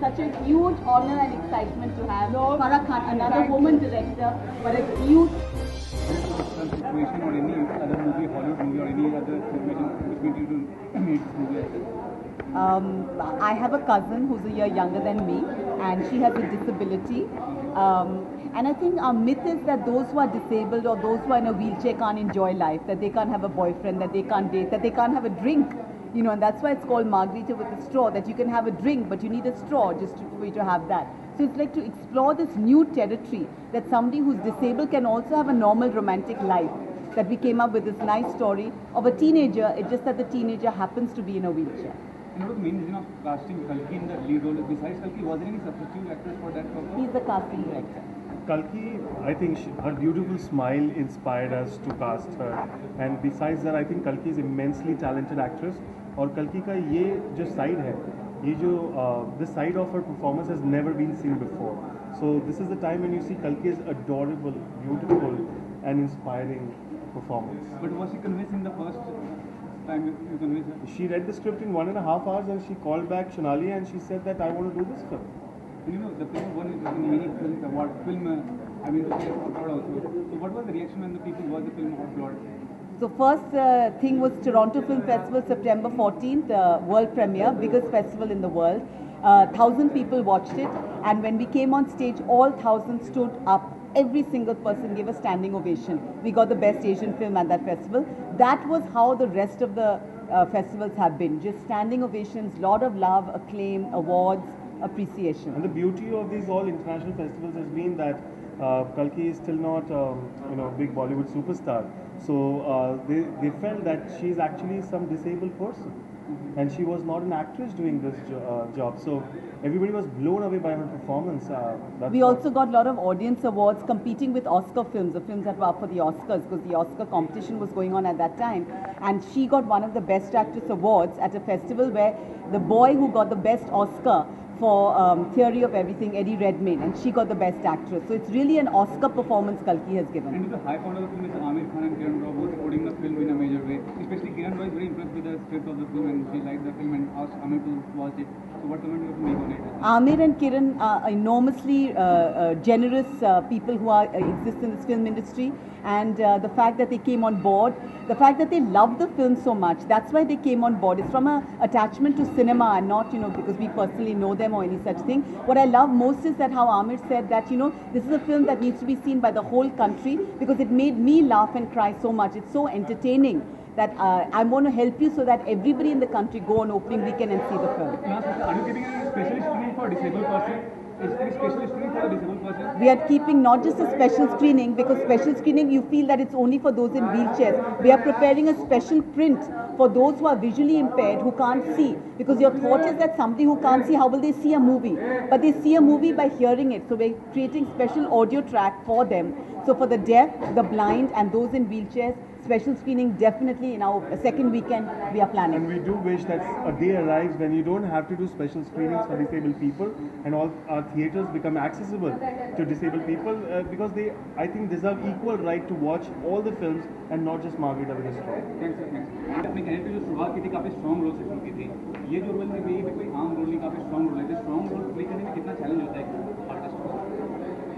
such a huge honor and excitement to have Farah Khan, another woman director, but a huge situation or any other movie, Hollywood movie or any other situation which made you to make this movie as well? I have a cousin who's a year younger than me, and she has a disability. And I think our myth is that those who are disabled or those who are in a wheelchair can't enjoy life, that they can't have a boyfriend, that they can't date, that they can't have a drink. You know, and that's why it's called Margarita with a straw, that you can have a drink, but you need a straw just for you to have that. So it's like to explore this new territory, that somebody who's disabled can also have a normal romantic life. That we came up with this nice story of a teenager, it's just that the teenager happens to be in a wheelchair. And what was the main reason of casting Kalki in the lead role? Besides Kalki, was there any substitute actors for that purpose? He's the casting director. Kalki, I think her beautiful smile inspired us to cast her, and besides that, I think Kalki is immensely talented actress. और कल्की का ये जो side है, ये जो this side of her performance has never been seen before. So this is the time when you see Kalki's adorable, beautiful, and inspiring performance. But was she convinced in the first time you convinced her? She read the script in 1.5 hours, and she called back Shonali and she said that I want to do this film. And you know, the film won many films award. I mean, award also. So what was the reaction when the people watched the film applaud? So first thing was Toronto Film Festival, September 14th, world premiere, biggest festival in the world. 1,000 people watched it, and when we came on stage, all 1,000 stood up. Every single person gave a standing ovation. We got the best Asian film at that festival. That was how the rest of the festivals have been. Just standing ovations, lot of love, acclaim, awards, appreciation. And the beauty of these all international festivals has been that Kalki is still not, big Bollywood superstar. So they felt that she's actually some disabled person, and she was not an actress doing this job. So everybody was blown away by her performance. We also got a lot of audience awards competing with Oscar films, the films that were up for the Oscars, because the Oscar competition was going on at that time. And she got one of the Best Actress awards at a festival where the boy who got the best Oscar for Theory of Everything, Eddie Redmayne, and she got the Best Actress. So it's really an Oscar performance Kalki has given. And the high point of the film is Aamir Khan and Kiran Rao both supporting the film in a major way. Especially Kiran Rao is very impressed with the script of the film, and she liked the film and asked Aamir to watch it. So what comment do you have to make on it? Aamir and Kiran are enormously generous people who exist in this film industry, and the fact that they came on board, the fact that they love the film so much, that's why they came on board. It's from an attachment to cinema and not, because we personally know them or any such thing. What I love most is that how Aamir said that, this is a film that needs to be seen by the whole country because it made me laugh and cry so much. It's so entertaining that I want to help you so that everybody in the country go on opening weekend and see the film. Are you keeping any special screening for a disabled person? Is there any special screening for a disabled person? We are keeping not just a special screening, because special screening you feel that it's only for those in wheelchairs. We are preparing a special print for those who are visually impaired, who can't see. Because your thought is that somebody who can't see, how will they see a movie? But they see a movie by hearing it. So we're creating special audio track for them. So for the deaf, the blind and those in wheelchairs, special screening definitely in our second weekend we are planning. And we do wish that a day arrives when you don't have to do special screenings for disabled people, and all our theatres become accessible to disabled people because they, I think, deserve equal right to watch all the films and not just Margarita with a straw. Thanks, sir. आपने कहने पे जो शुरुआत की थी काफी strong role से शुरू की थी, ये जो रोल में भी कोई आम रोल नहीं, काफी स्ट्रॉन्ग रोल है. स्ट्रॉन्ग रोल प्ले करने में कितना चैलेंज होता है आर्टिस्ट को?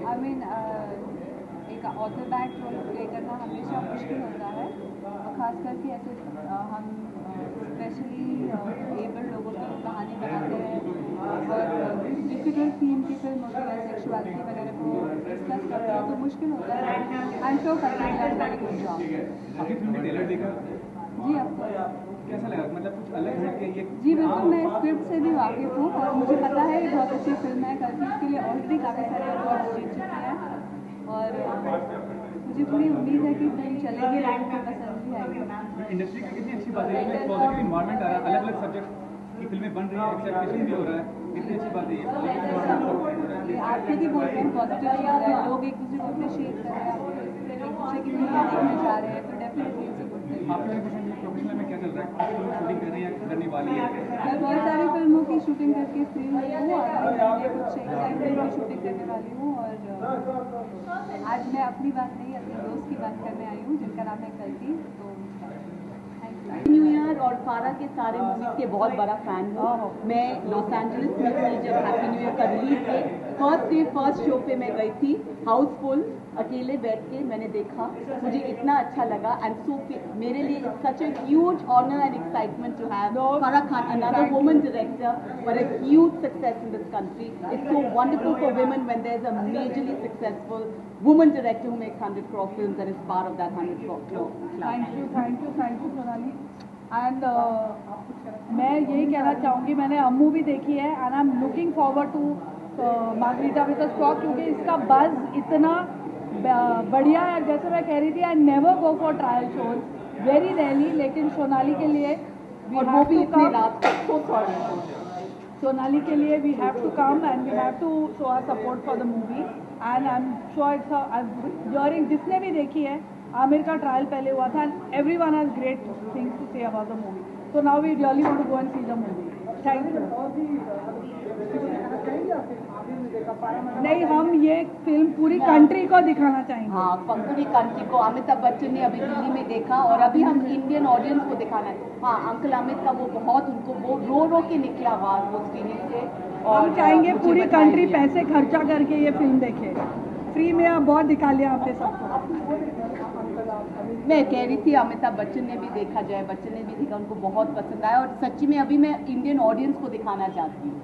I mean, एक ऑथर बैक रोल प्ले करना हमेशा मुश्किल होता है, और ख़ास करके ऐसे हम स्पेशली एबल्ड लोगों की कहानी बनाते हैं और डिफिकल्ट थीम की फिल्म होती है, सेक्सुअलिटी वगैरह को डिस्कस करते हैं, तो मुश्किल होता है. आई एम श्योर करते हैं वेरी गुड जॉब. आपकी फिल्म में ट्रेलर देखा? जी आपको कैसा लगा? मतलब कुछ अलग है कि ये? जी बिल्कुल, मैं स्क्रिप्ट से भी वाकिफ़ हूँ और मुझे पता है ये बहुत अच्छी फिल्म है. कल इसके लिए ऑलरेडी काफ़ी सारे अवार्ड जीत चुकी है और मुझे पूरी उम्मीद है कि फिल्म चलेगी, लोगों को पसंद भी आएगी. इंडस्ट्री की कितनी अच्छी बात है, इसमें पॉजिटिव इन्वायरमेंट आ रहा है, अलग अलग सब्जेक्ट की फिल्में बन रही हैं, एक्सेप्टेशन भी हो रहा है, कितनी अच्छी बात है ये. आप खुद ही बोल रहे हैं पॉजिटिव चीज़ है, लोग एक दूसरे को अप्रिशिएट कर रहे हैं, एक दूसरे की फिल्में देखने जा रहे हैं, तो definitely it's a good thing. आपके प्रोफेशनल में क्या चल रहा है? शूटिंग कर रही है, करने वाली है? मैं बहुत सारी फिल्मों की शूटिंग करके फ्री हुई हूँ और मैं कुछ एक्साइटमेंट की शूटिंग करने वाली हूँ. और आज मैं अपनी बात नहीं, अपने दोस्त की बात करने आई हूँ जिनका नाम है कल्की. तो थैंक यू. न्यू ईयर और फारा के सारे मूवीज के बहुत बड़ा फैन हूँ मैं। लॉस एंजलिस में थी जब हैप्पी न्यू ईयर का रिलीज थे, फर्स्ट डे फर्स्ट शो पे मैं गई थी, हाउसफुल, अकेले बैठ के मैंने देखा, मुझे इतना अच्छा लगा। एंड सो मेरे लिए such a huge honour and excitement to have Farah Khan, another woman director, but a huge success in this country. It's so wonderful for women when there's a majorly successful woman director who makes 100 crore films and is part of that 100 crore club. Thank you Sonali. And मैं यही कहना चाहूँगी, मैंने अम्मू भी देखी है and I am looking forward to Margarita with a stock, क्योंकि इसका बज़ इतना बढ़िया है। जैसे मैं कह रही थी, I never go for trial shows, very rarely, लेकिन सोनाली के लिए और वो भी इतनी रात तक, so sorry. सोनाली के लिए we have to come and we have to show our support for the movie and I am sure it's during, जिसने भी देखी है, आमिर का ट्रायल पहले हुआ था and everyone has great things to say about the movie, so now we really want to go and see the movie. Thank you. नहीं, हम ये फिल्म पूरी कंट्री को दिखाना चाहेंगे। हाँ, पूरी कंट्री को। अमिताभ बच्चन ने अभी दिल्ली में देखा और अभी हम इंडियन ऑडियंस को दिखाना है। हाँ, अंकल अमित का वो बहुत, उनको वो रो रो के निकला आवाज वो स्क्रीनिंग से। और हम चाहेंगे पूरी कंट्री पैसे खर्चा करके ये फिल्म देखे, फ्री में आप बहुत दिखा लिया आपने सबको। मैं कह रही थी अमिताभ बच्चन ने भी देखा, जय बच्चन ने भी देखा, उनको बहुत पसंद आया और सच्ची में अभी मैं इंडियन ऑडियंस को दिखाना चाहती हूँ।